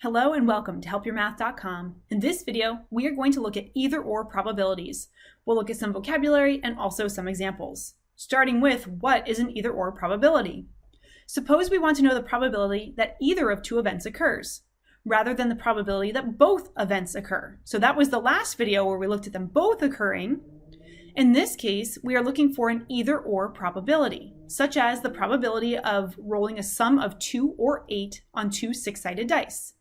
Hello and welcome to helpyourmath.com. In this video, we are going to look at either/or probabilities. We'll look at some vocabulary and also some examples. Starting with, what is an either/or probability? Suppose we want to know the probability that either of two events occurs, rather than the probability that both events occur. So that was the last video where we looked at them both occurring. In this case, we are looking for an either/or probability, such as the probability of rolling a sum of 2 or 8 on two 6-sided dice.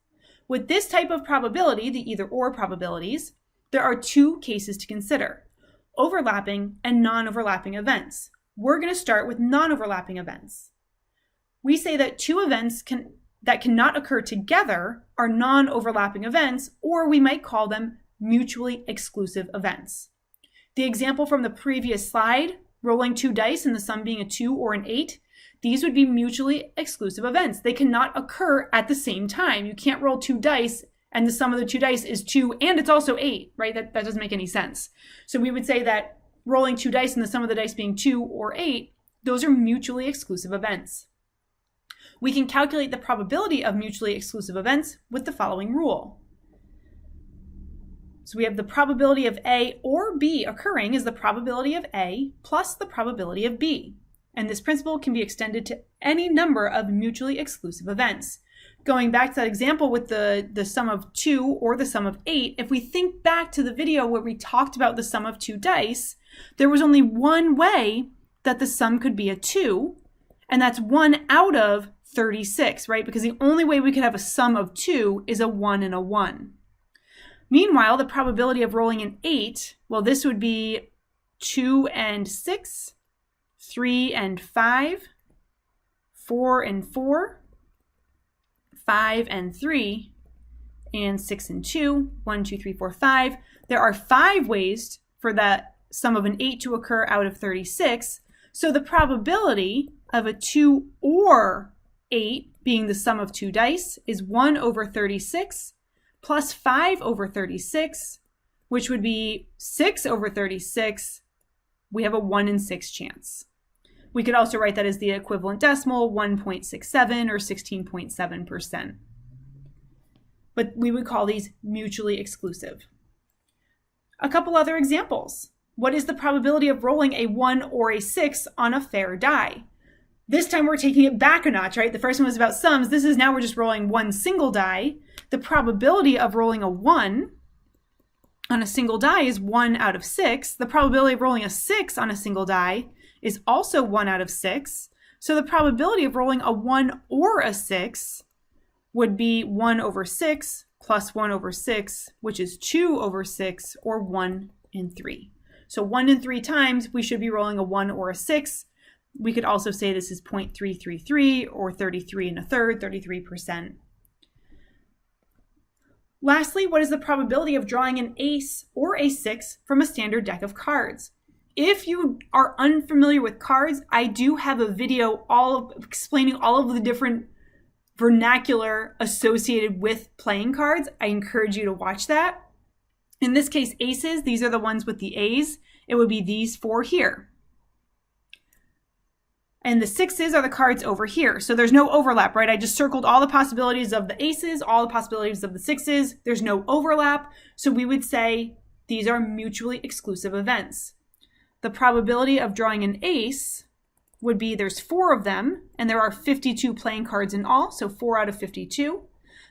With this type of probability, the either/or probabilities, there are two cases to consider: overlapping and non-overlapping events. We're going to start with non-overlapping events. We say that two events that cannot occur together are non-overlapping events, or we might call them mutually exclusive events. The example from the previous slide, rolling two dice and the sum being a 2 or an 8, these would be mutually exclusive events. They cannot occur at the same time. You can't roll two dice and the sum of the two dice is 2 and it's also 8, right? That doesn't make any sense. So we would say that rolling two dice and the sum of the dice being 2 or 8, those are mutually exclusive events. We can calculate the probability of mutually exclusive events with the following rule. So we have the probability of A or B occurring is the probability of A plus the probability of B. And this principle can be extended to any number of mutually exclusive events. Going back to that example with the sum of 2 or the sum of 8, if we think back to the video where we talked about the sum of two dice, there was only one way that the sum could be a 2, and that's 1 out of 36, right? Because the only way we could have a sum of 2 is a 1 and a 1. Meanwhile, the probability of rolling an 8, well, this would be 2 and 6, 3 and 5, 4 and 4, 5 and 3, and 6 and 2, 1, 2, 3, 4, 5. There are 5 ways for that sum of an 8 to occur out of 36. So the probability of a 2 or 8 being the sum of two dice is 1 over 36 plus 5 over 36, which would be 6 over 36. We have a 1 in 6 chance. We could also write that as the equivalent decimal, 1.67 or 16.7%. But we would call these mutually exclusive. A couple other examples. What is the probability of rolling a 1 or a 6 on a fair die? This time we're taking it back a notch, right? The first one was about sums. This is now we're just rolling one single die. The probability of rolling a 1 on a single die is 1 out of 6. The probability of rolling a 6 on a single die is also 1 out of 6. So the probability of rolling a 1 or a 6 would be 1 over 6 plus 1 over 6, which is 2 over 6, or 1 in 3. So 1 in 3 times, we should be rolling a 1 or a 6. We could also say this is 0.333 or 33 1/3, 33%. Lastly, what is the probability of drawing an ace or a 6 from a standard deck of cards? If you are unfamiliar with cards, I do have a video explaining all of the different vernacular associated with playing cards. I encourage you to watch that. In this case, aces, these are the ones with the A's. It would be these 4 here. And the 6s are the cards over here. So there's no overlap, right? I just circled all the possibilities of the aces, all the possibilities of the 6s. There's no overlap. So we would say these are mutually exclusive events. The probability of drawing an ace would be there's 4 of them, and there are 52 playing cards in all, so 4 out of 52.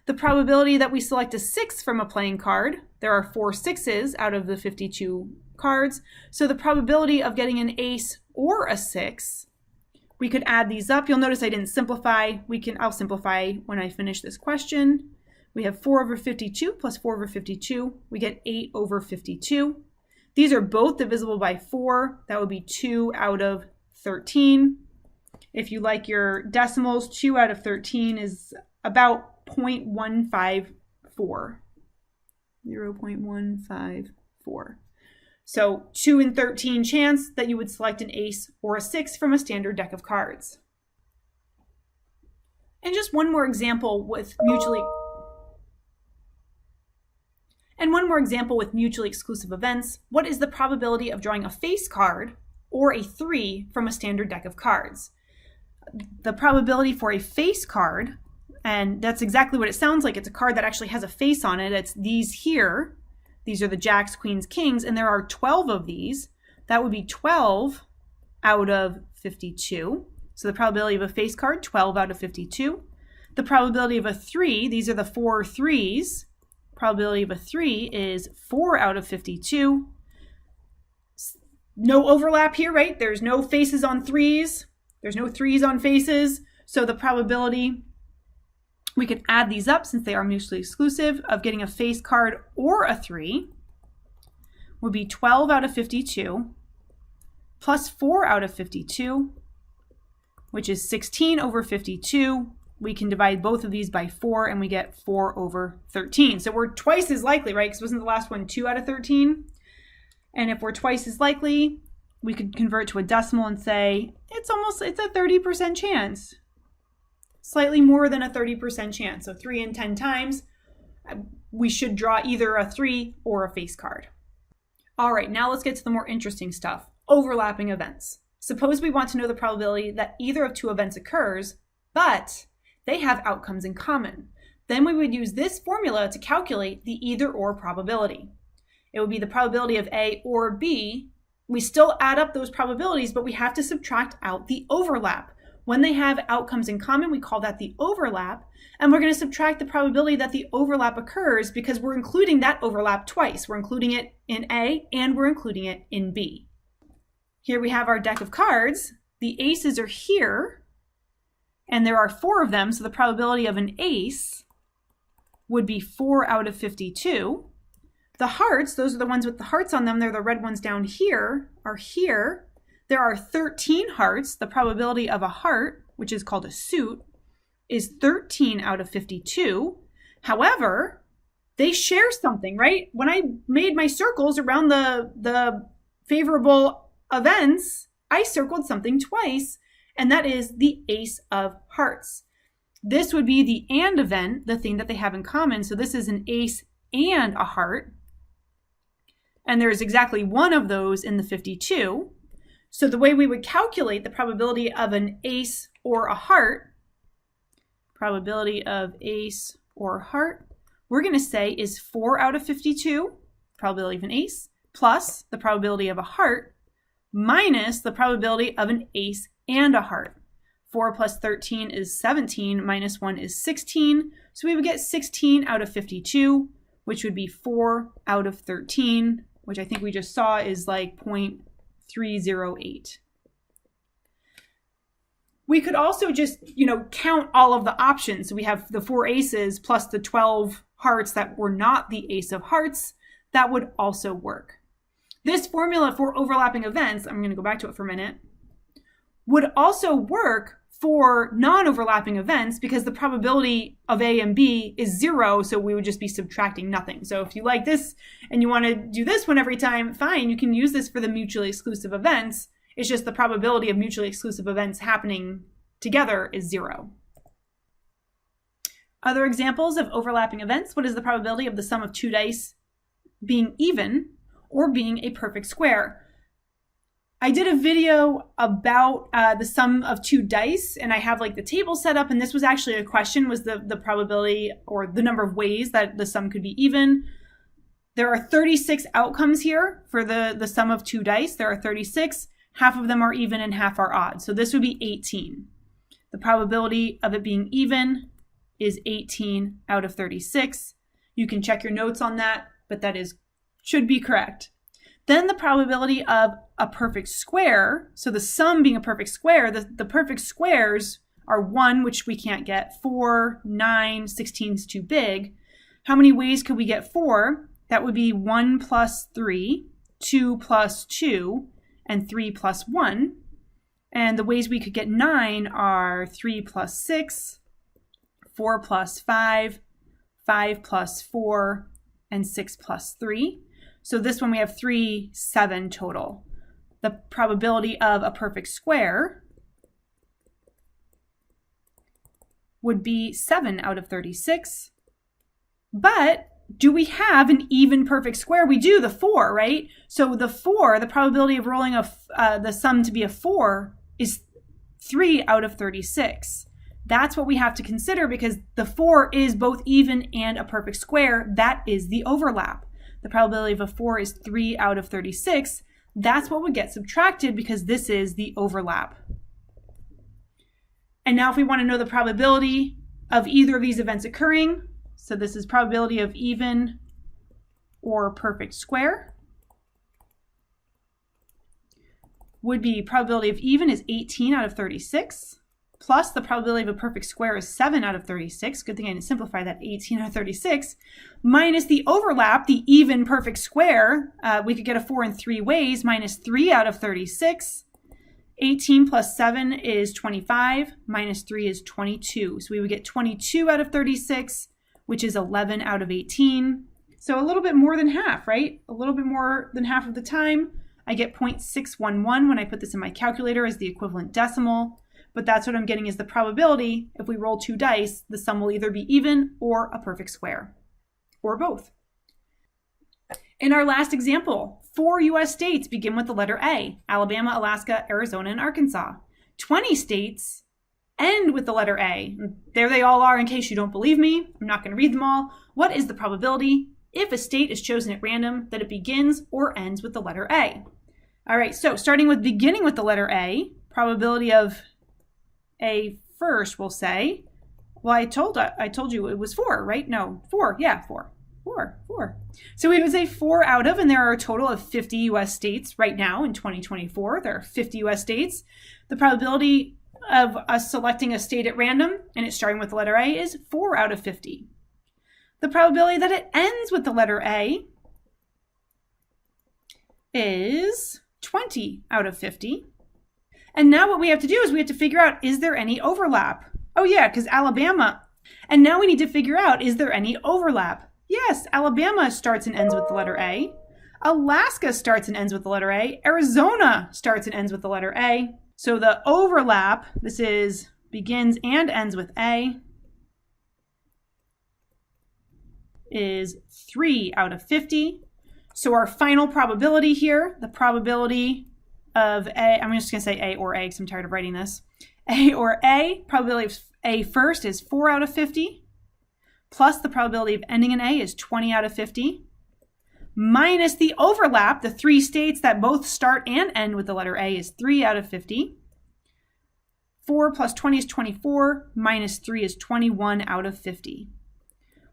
The probability that we select a 6 from a playing card, there are 4 6s out of the 52 cards. So the probability of getting an ace or a 6, we could add these up. You'll notice I didn't simplify. I'll simplify when I finish this question. We have 4 over 52 plus 4 over 52. We get 8 over 52. These are both divisible by 4. That would be 2 out of 13. If you like your decimals, 2 out of 13 is about 0.154. 0.154. So 2 in 13 chance that you would select an ace or a 6 from a standard deck of cards. And just one more example with mutually exclusive events. What is the probability of drawing a face card or a 3 from a standard deck of cards? The probability for a face card And that's exactly what it sounds like. It's a card that actually has a face on it. It's these here. These are the jacks, queens, kings, and there are 12 of these. That would be 12 out of 52. So the probability of a face card, 12 out of 52. The probability of a 3, these are the 4 threes. Probability of a 3 is 4 out of 52. No overlap here, right? There's no faces on 3s. There's no 3s on faces. So the probability, we could add these up since they are mutually exclusive, of getting a face card or a 3 would be 12 out of 52 plus 4 out of 52, which is 16 over 52. We can divide both of these by 4 and we get 4 over 13. So we're twice as likely, right? Because wasn't the last one 2 out of 13? And if we're twice as likely, we could convert to a decimal and say it's a 30% chance. Slightly more than a 30% chance. So 3 in 10 times, we should draw either a 3 or a face card. All right, now let's get to the more interesting stuff. Overlapping events. Suppose we want to know the probability that either of two events occurs, but they have outcomes in common. Then we would use this formula to calculate the either or probability. It would be the probability of A or B. We still add up those probabilities, but we have to subtract out the overlap. When they have outcomes in common, we call that the overlap, and we're going to subtract the probability that the overlap occurs because we're including that overlap twice. We're including it in A and we're including it in B. Here we have our deck of cards. The aces are here, and there are 4 of them, so the probability of an ace would be 4 out of 52. The hearts, those are the ones with the hearts on them, they're the red ones down here, are here. There are 13 hearts. The probability of a heart, which is called a suit, is 13 out of 52. However, they share something, right? When I made my circles around the favorable events, I circled something twice, and that is the ace of hearts. This would be the and event, the thing that they have in common. So this is an ace and a heart. And there's exactly one of those in the 52. So the way we would calculate the probability of an ace or a heart, probability of ace or heart, we're going to say is 4 out of 52, probability of an ace, plus the probability of a heart, minus the probability of an ace and a heart. 4 plus 13 is 17, minus 1 is 16. So we would get 16 out of 52, which would be 4 out of 13, which I think we just saw is like 0.308. We could also just, count all of the options. So we have the 4 aces plus the 12 hearts that were not the ace of hearts. That would also work. This formula for overlapping events, I'm going to go back to it for a minute, would also work for non-overlapping events because the probability of A and B is 0, so we would just be subtracting nothing. So if you like this and you want to do this one every time, fine, you can use this for the mutually exclusive events. It's just the probability of mutually exclusive events happening together is 0. Other examples of overlapping events: what is the probability of the sum of 2 dice being even or being a perfect square? I did a video about the sum of 2 dice, and I have like the table set up, and this was actually a question, was the probability or the number of ways that the sum could be even. There are 36 outcomes here for the sum of 2 dice. There are 36. Half of them are even and half are odd. So this would be 18. The probability of it being even is 18 out of 36. You can check your notes on that, but that should be correct. Then the probability of a perfect square, so the sum being a perfect square, the perfect squares are 1, which we can't get, 4, 9, 16 is too big. How many ways could we get 4? That would be 1 plus 3, 2 plus 2, and 3 plus 1. And the ways we could get 9 are 3 plus 6, 4 plus 5, 5 plus 4, and 6 plus 3. So this one we have 3, 7 total. The probability of a perfect square would be 7 out of 36. But do we have an even perfect square? We do, the 4, right? So the 4, the probability of rolling the sum to be a 4 is 3 out of 36. That's what we have to consider because the 4 is both even and a perfect square. That is the overlap. The probability of a 4 is 3 out of 36. That's what would get subtracted because this is the overlap. And now if we want to know the probability of either of these events occurring, so this is probability of even or perfect square, would be probability of even is 18 out of 36, plus the probability of a perfect square is 7 out of 36. Good thing I didn't simplify that, 18 out of 36, minus the overlap, the even perfect square. We could get a 4 in 3 ways, minus 3 out of 36. 18 plus 7 is 25, minus 3 is 22. So we would get 22 out of 36, which is 11 out of 18. So a little bit more than half, right? A little bit more than half of the time. I get 0.611 when I put this in my calculator as the equivalent decimal, but that's what I'm getting is the probability. If we roll 2 dice, the sum will either be even or a perfect square, or both. In our last example, 4 U.S. states begin with the letter A: Alabama, Alaska, Arizona, and Arkansas. 20 states end with the letter A. There they all are in case you don't believe me. I'm not going to read them all. What is the probability, if a state is chosen at random, that it begins or ends with the letter A? All right, so starting with beginning with the letter A, probability of A first, we'll say, well, I told you it was 4, right? No, 4, yeah, 4. 4. So we would say 4 out of, and there are a total of 50 U.S. states right now in 2024. There are 50 U.S. states. The probability of us selecting a state at random, and it's starting with the letter A, is 4 out of 50. The probability that it ends with the letter A is 20 out of 50. And now what we have to do is we have to figure out, is there any overlap? Oh yeah, because Alabama. And now we need to figure out, is there any overlap? Yes, Alabama starts and ends with the letter A. Alaska starts and ends with the letter A. Arizona starts and ends with the letter A. So the overlap, this is begins and ends with A, is 3 out of 50. So our final probability here, the probability of A, I'm just going to say A or A because I'm tired of writing this. A or A, probability of A first is 4 out of 50. Plus the probability of ending in A is 20 out of 50, minus the overlap, the 3 states that both start and end with the letter A, is 3 out of 50. 4 plus 20 is 24, minus 3 is 21 out of 50.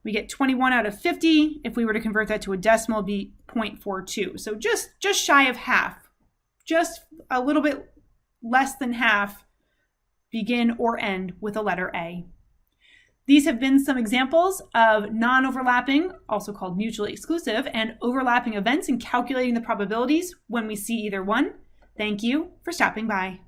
We get 21 out of 50. If we were to convert that to a decimal, it'd be 0.42. So just shy of half, just a little bit less than half begin or end with the letter A. These have been some examples of non-overlapping, also called mutually exclusive, and overlapping events in calculating the probabilities when we see either one. Thank you for stopping by.